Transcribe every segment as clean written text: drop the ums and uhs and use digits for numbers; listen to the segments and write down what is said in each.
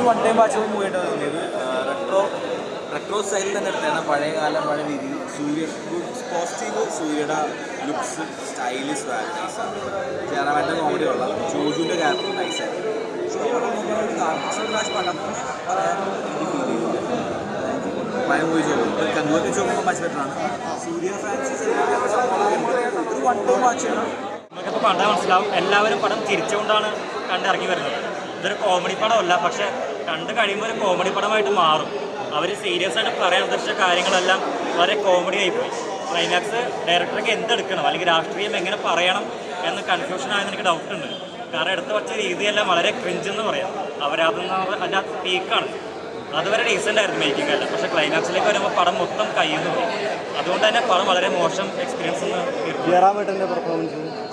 One time watchable മൂവിയായിട്ട് തോന്നിയത്. Retro സ്റ്റൈലിൽ തന്നെ എടുത്തതാണ്, പഴയ കാലം പഴയ രീതി. സൂര്യ പോസിറ്റീവ്, സൂര്യയുടെ ലുക്സ് സ്റ്റൈലിഷ് നൈസാണ്. ജയറാമേട്ടൻ്റെ കോമഡി കൊള്ളാം, ജോജുവിൻ്റെ ക്യാരക്ടർ നൈസായിരുന്നു. പടം പറയാൻ എനിക്ക് ഫീൽ ചെയ്തില്ല. പഴയ മൂവി ചോദിക്കും കണ്ണൂർക്ക് ചോദിക്കുമ്പോൾ മച്ച് ബെറ്ററാണ്. സൂര്യ ഫാൻസീസ് ഒരു വൺ ടൈം വാച്ച് ചെയ്യണം. നമുക്കിപ്പോൾ കണ്ടാൽ മനസ്സിലാവും, എല്ലാവരും പടം ചിരിച്ചുകൊണ്ടാണ് കണ്ടിറങ്ങി വരുന്നത്. ഇതൊരു കോമഡി പടമല്ല, പക്ഷേ കണ്ട് കഴിയുമ്പോൾ ഒരു കോമഡി പടമായിട്ട് മാറും. അവർ സീരിയസ് ആയിട്ട് പറയാൻ ഉദ്ദേശിച്ച കാര്യങ്ങളെല്ലാം വളരെ കോമഡി ആയിപ്പോയി. ക്ലൈമാക്സ് ഡയറക്ടർക്ക് എന്തെടുക്കണം അല്ലെങ്കിൽ രാഷ്ട്രീയം എങ്ങനെ പറയണം എന്ന് കൺഫ്യൂഷൻ ആയെന്ന് എനിക്ക് ഡൗട്ടുണ്ട്. കാരണം എടുത്ത് വച്ച രീതിയെല്ലാം വളരെ ക്രിഞ്ചെന്ന് പറയാം. അതിൻ്റെ പീക്കാണ്. അതുവരെ ഡീസൻ്റ് ആയിരുന്നു മേക്കിംഗ് അല്ല, പക്ഷേ ക്ലൈമാക്സിലേക്ക് വരുമ്പോൾ പടം മൊത്തം കയ്യുന്നു പോയി. അതുകൊണ്ട് തന്നെ പടം വളരെ മോശം എക്സ്പീരിയൻസ് എന്ന്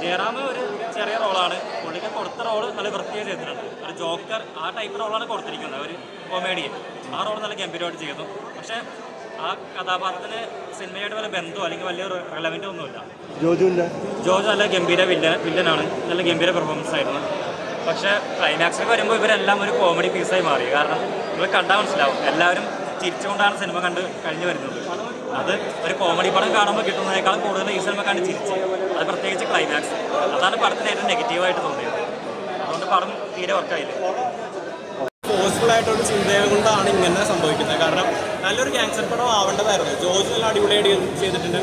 ജയറാം ഒരു ചെറിയ റോളാണ്. പുള്ളിക്ക് കൊടുത്ത റോള് നല്ല വൃത്തിയായി ചെയ്തിട്ടുണ്ട്. ഒരു ജോക്കർ ആ ടൈപ്പ് റോളാണ് കൊടുത്തിരിക്കുന്നത്, ഒരു കൊമേഡിയൻ. ആ റോൾ നല്ല ഗംഭീരമായിട്ട് ചെയ്തു. പക്ഷേ ആ കഥാപാത്രത്തിന് സിനിമയായിട്ട് വല്ല ബന്ധമോ അല്ലെങ്കിൽ വലിയ റെലവൻ്റ് ഒന്നുമില്ല. ജോജു നല്ല ഗംഭീര വില്ലനാണ്, നല്ല ഗംഭീര പെർഫോമൻസ് ആയിരുന്നു. പക്ഷേ ക്ലൈമാക്സിൽ വരുമ്പോൾ ഇവരെല്ലാം ഒരു കോമഡി പീസായി മാറി. കാരണം ഇവർ കണ്ടാൽ മനസ്സിലാവും, എല്ലാവരും ചിരിച്ചുകൊണ്ടാണ് സിനിമ കണ്ട് കഴിഞ്ഞ് വരുന്നത്. അത് ഒരു കോമഡി പടം കാണുമ്പോൾ കിട്ടുന്നതിനേക്കാളും കൂടുതൽ ഈ സിനിമ കണ്ട് ചിരിച്ച്, അത് പ്രത്യേകിച്ച് ക്ലൈമാക്സ്, അതാണ് പടത്തിന് ഏറ്റവും നെഗറ്റീവായിട്ട് തോന്നിയത്. അതുകൊണ്ട് പടം തീരെ വർക്കായില്ല. ഫോഴ്സ്ഫുള്ളായിട്ടൊരു ചിന്തകൾ കൊണ്ടാണ് ഇങ്ങനെ സംഭവിക്കുന്നത്. കാരണം നല്ലൊരു ക്യാൻസർ പടം ആവേണ്ടതായിരുന്നു. ജോജു നല്ല അടിപൊളിയായിട്ട് ചെയ്തിട്ടുണ്ട്.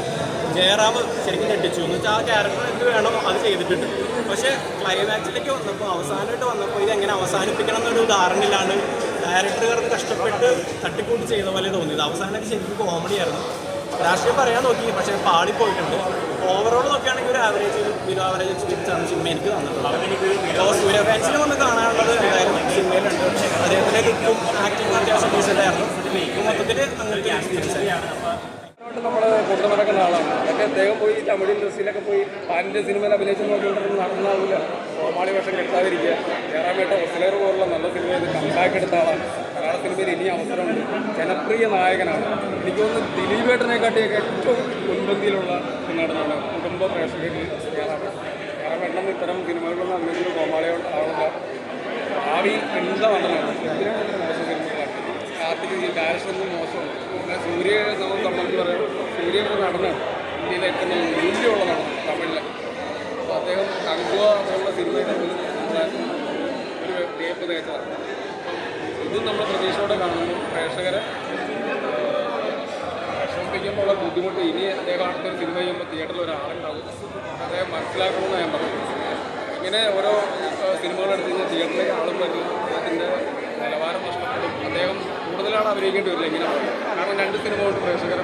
ജയറാം ശരിക്കും ഞെട്ടിച്ചു എന്ന് വെച്ചാൽ ആ ക്യാരക്ടർ എന്ത് വേണം അത് ചെയ്തിട്ടുണ്ട്. പക്ഷേ ക്ലൈമാക്സിലേക്ക് വന്നപ്പോൾ, അവസാനമായിട്ട് വന്നപ്പോൾ ഇതെങ്ങനെ അവസാനിപ്പിക്കണം എന്നൊരു ധാരണയിലാണ് ഡയറക്ടറുകാർക്ക് കഷ്ടപ്പെട്ട് തട്ടിക്കൂട്ടി ചെയ്ത പോലെ തോന്നിയത്. അവസാനമൊക്കെ ശരിക്കും കോമഡിയായിരുന്നു. രാഷ്ട്രീയം പറയാൻ നോക്കി, പക്ഷേ പാളിപ്പോയിട്ടുണ്ട്. ഓവറോൾ നോക്കുകയാണെങ്കിൽ ഒരു ബിലോ ആവറേജ് എക്സ്പീരിയൻസാണ് സിനിമ എനിക്ക് തന്നിട്ടുള്ളത്. സൂര്യ ഫാൻസിനെ വന്ന് കാണാനുള്ളത് എന്തായാലും സിനിമയിലുണ്ട്. അദ്ദേഹത്തിൻ്റെ ലുക്കും ആക്ടിങ്ങും അത്യാവശ്യം ഡീസൻ്റായിരുന്നു. മൊത്തത്തിൽ അങ്ങനത്തെ എക്സ്പീരിയൻസ് നമ്മൾ കൊണ്ടു നടക്കുന്ന ആളാണ്. അതൊക്കെ അദ്ദേഹം പോയി തമിഴ് ഇൻഡസ്ട്രിയിലൊക്കെ പോയി പാനിൻ്റെ സിനിമയിൽ അഭിനയിച്ച് നോക്കിക്കൊണ്ടിരുന്ന നടന്നാവില്ല. കോമാളി വേഷം കെട്ടാതിരിക്കുക. ജയറാമേട്ട ഒസ്ലേർ പോലുള്ള നല്ല സിനിമയിൽ കംബാക്ക് എടുത്ത ആളാണ്. മലയാള സിനിമയിൽ ഇനി അവസരമുണ്ട്. ജനപ്രിയ നായകനാണ്. എനിക്ക് തോന്നുന്നു ദിലീപേട്ടനെക്കാട്ടിയൊക്കെ ഏറ്റവും മുൻപന്തിയിലുള്ള നടനാണ് കുടുംബ പ്രേക്ഷകരിൽ ജയറാമേട്ടൻ. ഇത്തരം സിനിമകളിലൊന്നും അങ്ങനെ കോമാളിയോട് ആവുള്ള ഭാവി എന്താ നടനാണ്. എന്തിനാണ് മോശം സിനിമകളാണ്. കാർത്തിക് ഡയറക്ഷനൊന്നും മോശമാണ്. പിന്നെ സൂര്യ നമ്മൾ തമിഴിൽ പറയാം, സൂര്യ ഒരു നടനാണ്. ഇന്ത്യയിലെ ഏറ്റവും മൂല്യമുള്ള നടനാണ് തമിഴിലെ. അപ്പോൾ അദ്ദേഹം കങ്കുവ പോലുള്ള സിനിമയുടെ നമ്മളെ ഒരു ടേപ്പ് തേച്ചതാണ്. ഇതും നമ്മൾ പ്രതീക്ഷയോടെ കാണുന്നു. പ്രേക്ഷകരെ വിഷമിപ്പിക്കുമ്പോൾ ഉള്ള ബുദ്ധിമുട്ട് ഇനി അദ്ദേഹം അടുത്തൊരു സിനിമ ചെയ്യുമ്പോൾ തിയേറ്ററിൽ ഒരാളുണ്ടാവും. അദ്ദേഹം മനസ്സിലാക്കണമെന്ന് ഞാൻ പറഞ്ഞു. ഇങ്ങനെ ഓരോ സിനിമകളെടുത്ത് കഴിഞ്ഞാൽ തിയേറ്ററിലേക്ക് ആളും വരും. അദ്ദേഹത്തിൻ്റെ നിലവാരം നഷ്ടപ്പെടും. അദ്ദേഹം കൂടുതലാണ് അഭിനയിക്കേണ്ടി വരില്ല ഇങ്ങനെ. കാരണം 2 സിനിമ കൊണ്ട് പ്രേക്ഷകരെ